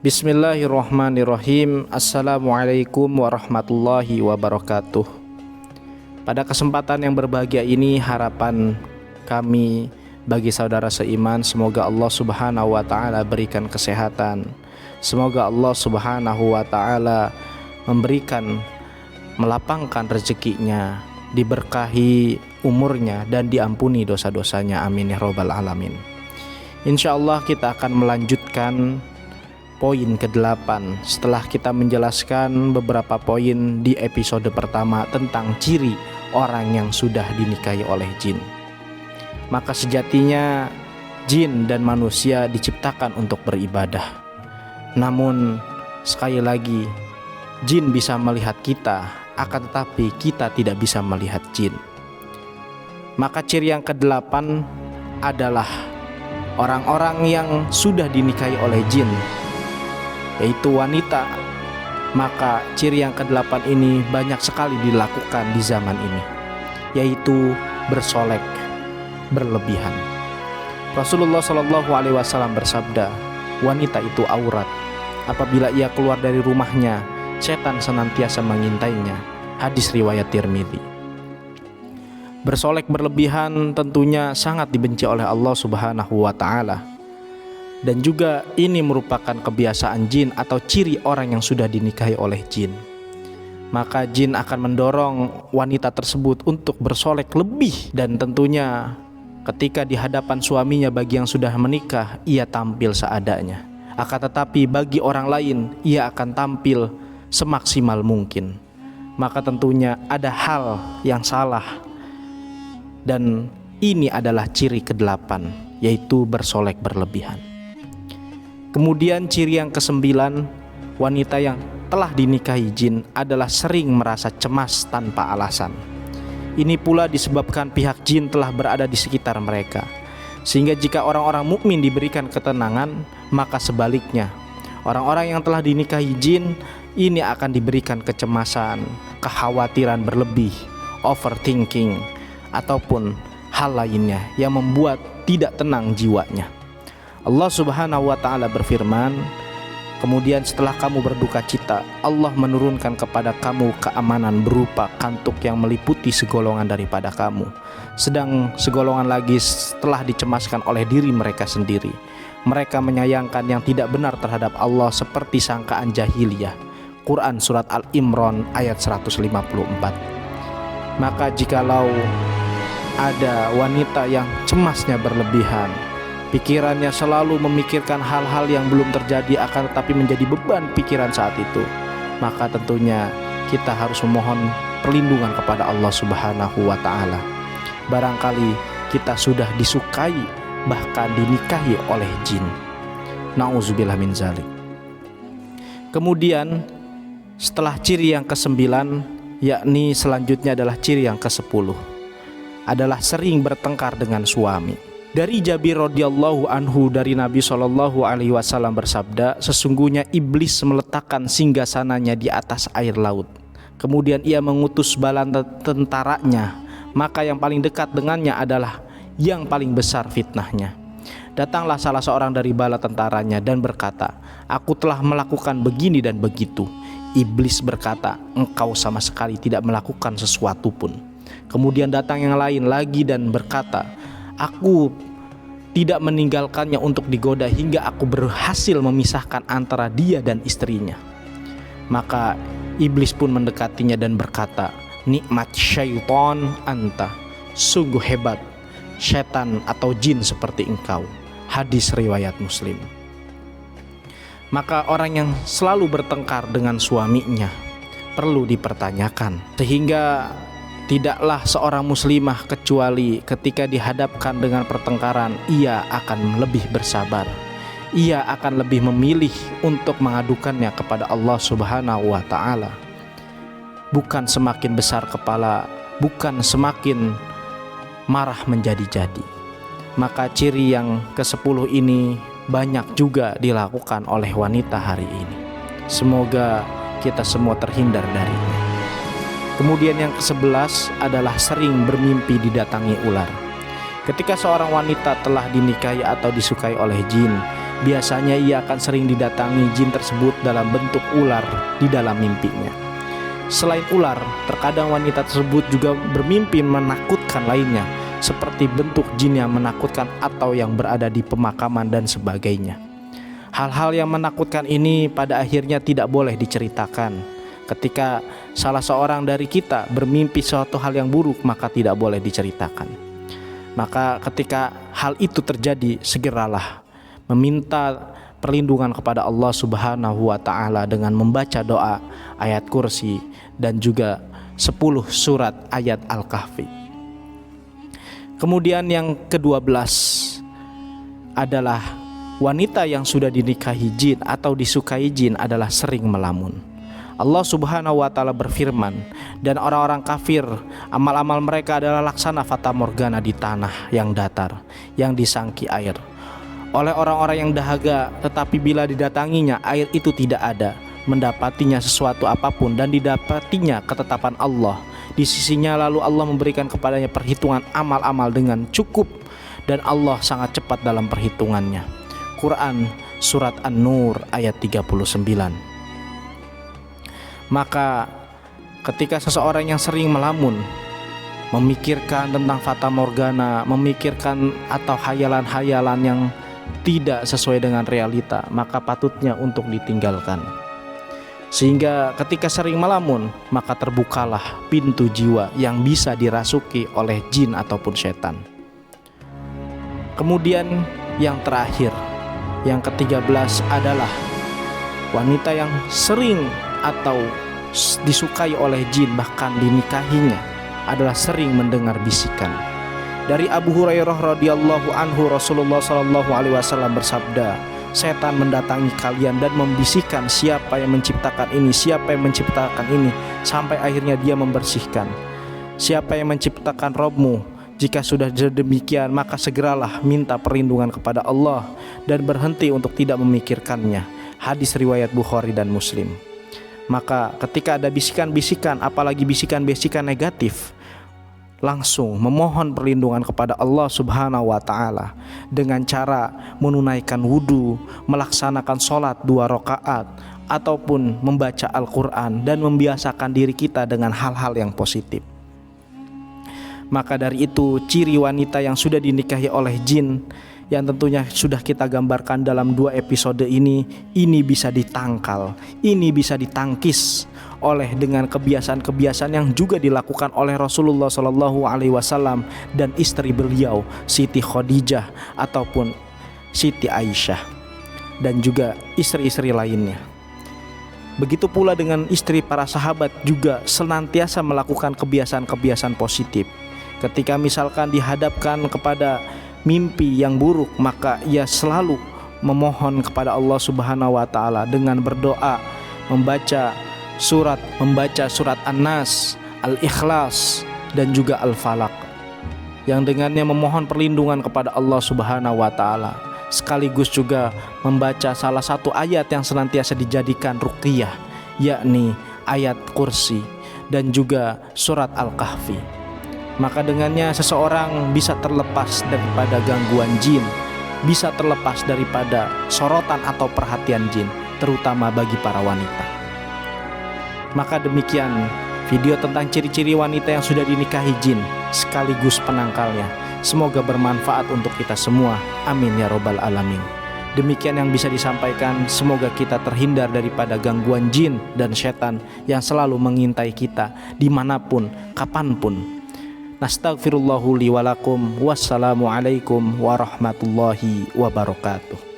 Bismillahirrahmanirrahim. Assalamualaikum warahmatullahi wabarakatuh. Pada kesempatan yang berbahagia ini, harapan kami bagi saudara seiman, semoga Allah subhanahu wa ta'ala berikan kesehatan. Semoga Allah subhanahu wa ta'ala melapangkan rezekinya, diberkahi umurnya, dan diampuni dosa-dosanya. Amin ya rabbal alamin. Insyaallah kita akan melanjutkan poin ke-8 setelah kita menjelaskan beberapa poin di episode pertama tentang ciri orang yang sudah dinikahi oleh jin. Maka sejatinya jin dan manusia diciptakan untuk beribadah. Namun sekali lagi, jin bisa melihat kita, akan tetapi kita tidak bisa melihat jin. Maka ciri yang ke-8 adalah orang-orang yang sudah dinikahi oleh jin, yaitu wanita. Maka ciri yang ke-8 ini banyak sekali dilakukan di zaman ini, yaitu bersolek berlebihan. Rasulullah SAW bersabda, wanita itu aurat. Apabila ia keluar dari rumahnya, setan senantiasa mengintainya. Hadis riwayat Tirmidzi. Bersolek berlebihan tentunya sangat dibenci oleh Allah Subhanahu wa ta'ala. Dan juga ini merupakan kebiasaan jin atau ciri orang yang sudah dinikahi oleh jin. Maka jin akan mendorong wanita tersebut untuk bersolek lebih. Dan tentunya ketika di hadapan suaminya bagi yang sudah menikah, ia tampil seadanya. Akan tetapi bagi orang lain, ia akan tampil semaksimal mungkin. Maka tentunya ada hal yang salah. Dan ini adalah ciri ke-8, yaitu bersolek berlebihan. Kemudian ciri yang ke-9, wanita yang telah dinikahi jin adalah sering merasa cemas tanpa alasan. Ini pula disebabkan pihak jin telah berada di sekitar mereka. Sehingga jika orang-orang mukmin diberikan ketenangan, maka sebaliknya orang-orang yang telah dinikahi jin ini akan diberikan kecemasan, kekhawatiran berlebih, overthinking, ataupun hal lainnya yang membuat tidak tenang jiwanya. Allah subhanahu wa ta'ala berfirman, kemudian setelah kamu berduka cita, Allah menurunkan kepada kamu keamanan berupa kantuk yang meliputi segolongan daripada kamu. Sedang segolongan lagi telah dicemaskan oleh diri mereka sendiri. Mereka menyayangkan yang tidak benar terhadap Allah seperti sangkaan jahiliyah. Quran surat Al-Imran ayat 154. Maka jikalau ada wanita yang cemasnya berlebihan, pikirannya selalu memikirkan hal-hal yang belum terjadi akan tetapi menjadi beban pikiran saat itu, maka tentunya kita harus memohon perlindungan kepada Allah Subhanahu wa ta'ala. Barangkali kita sudah disukai, bahkan dinikahi oleh jin. Nauzubillah min zalik. Kemudian setelah ciri yang ke-9, yakni selanjutnya adalah ciri yang ke-10, adalah sering bertengkar dengan suami. Dari Jabir radhiyallahu anhu dari Nabi SAW bersabda, sesungguhnya iblis meletakkan singgasananya di atas air laut. Kemudian ia mengutus bala tentaranya, maka yang paling dekat dengannya adalah yang paling besar fitnahnya. Datanglah salah seorang dari bala tentaranya dan berkata, aku telah melakukan begini dan begitu. Iblis berkata, engkau sama sekali tidak melakukan sesuatu pun. Kemudian datang yang lain lagi dan berkata, aku tidak meninggalkannya untuk digoda hingga aku berhasil memisahkan antara dia dan istrinya. Maka iblis pun mendekatinya dan berkata, nikmat syaitan anta, sungguh hebat setan atau jin seperti engkau. Hadis riwayat Muslim. Maka orang yang selalu bertengkar dengan suaminya perlu dipertanyakan, sehingga tidaklah seorang muslimah kecuali ketika dihadapkan dengan pertengkaran ia akan lebih bersabar. Ia akan lebih memilih untuk mengadukannya kepada Allah Subhanahu wa ta'ala. Bukan semakin besar kepala, bukan semakin marah menjadi-jadi. Maka ciri yang ke-10 ini banyak juga dilakukan oleh wanita hari ini. Semoga kita semua terhindar darinya. Kemudian yang ke-11 adalah sering bermimpi didatangi ular. Ketika seorang wanita telah dinikahi atau disukai oleh jin, Biasanya ia akan sering didatangi jin tersebut dalam bentuk ular di dalam mimpinya. Selain ular, terkadang wanita tersebut juga bermimpi menakutkan lainnya, seperti bentuk jin yang menakutkan atau yang berada di pemakaman dan sebagainya. Hal-hal yang menakutkan ini pada akhirnya tidak boleh diceritakan. Ketika salah seorang dari kita bermimpi suatu hal yang buruk, maka tidak boleh diceritakan. Maka ketika hal itu terjadi, segeralah meminta perlindungan kepada Allah Subhanahu wa taala dengan membaca doa, ayat kursi, dan juga 10 surat ayat Al-Kahfi. Kemudian yang ke-12 adalah wanita yang sudah dinikahi jin atau disukai jin adalah sering melamun. Allah Subhanahu wa taala berfirman, dan orang-orang kafir amal-amal mereka adalah laksana fata morgana di tanah yang datar, yang disangki air oleh orang-orang yang dahaga, tetapi bila didatanginya air itu tidak ada, mendapatinya sesuatu apapun dan didapatinya ketetapan Allah di sisinya, lalu Allah memberikan kepadanya perhitungan amal-amal dengan cukup, dan Allah sangat cepat dalam perhitungannya. Quran Surat An-Nur ayat 39. Maka ketika seseorang yang sering melamun, memikirkan tentang fata morgana, memikirkan atau hayalan-hayalan yang tidak sesuai dengan realita, maka patutnya untuk ditinggalkan. Sehingga ketika sering melamun, maka terbukalah pintu jiwa yang bisa dirasuki oleh jin ataupun setan. Kemudian yang terakhir, yang ke-13 adalah wanita yang sering atau disukai oleh jin, bahkan dinikahinya, adalah sering mendengar bisikan. Dari Abu Hurairah radhiyallahu anhu, Rasulullah sallallahu alaihi wasallam bersabda, setan mendatangi kalian dan membisikkan, siapa yang menciptakan ini, siapa yang menciptakan ini, sampai akhirnya dia membersihkan. Siapa yang menciptakan Robmu? Jika sudah demikian, maka segeralah minta perlindungan kepada Allah dan berhenti untuk tidak memikirkannya. Hadis riwayat Bukhari dan Muslim. Maka ketika ada bisikan-bisikan, apalagi bisikan-bisikan negatif, langsung memohon perlindungan kepada Allah Subhanahu wa taala dengan cara menunaikan wudu, melaksanakan sholat 2 rakaat, ataupun membaca Al-Quran dan membiasakan diri kita dengan hal-hal yang positif. Maka dari itu, ciri wanita yang sudah dinikahi oleh jin yang tentunya sudah kita gambarkan dalam 2 episode ini bisa ditangkal, ini bisa ditangkis oleh dengan kebiasaan-kebiasaan yang juga dilakukan oleh Rasulullah Shallallahu Alaihi Wasallam dan istri beliau Siti Khadijah ataupun Siti Aisyah dan juga istri-istri lainnya. Begitu pula dengan istri para sahabat juga senantiasa melakukan kebiasaan-kebiasaan positif. Ketika misalkan dihadapkan kepada mimpi yang buruk, maka ia selalu memohon kepada Allah Subhanahu wa taala dengan berdoa, membaca surat An-Nas, Al-Ikhlas, dan juga Al-Falaq, yang dengannya memohon perlindungan kepada Allah Subhanahu wa taala, sekaligus juga membaca salah satu ayat yang senantiasa dijadikan ruqyah, yakni ayat kursi dan juga surat Al-Kahfi. Maka dengannya seseorang bisa terlepas daripada gangguan jin, bisa terlepas daripada sorotan atau perhatian jin, terutama bagi para wanita. Maka demikian video tentang ciri-ciri wanita yang sudah dinikahi jin sekaligus penangkalnya. Semoga bermanfaat untuk kita semua. Amin ya robbal alamin. Demikian yang bisa disampaikan. Semoga kita terhindar daripada gangguan jin dan setan yang selalu mengintai kita dimanapun, kapanpun. Nastaghfirullahu li walakum. Wassalamualaikum warahmatullahi wabarakatuh.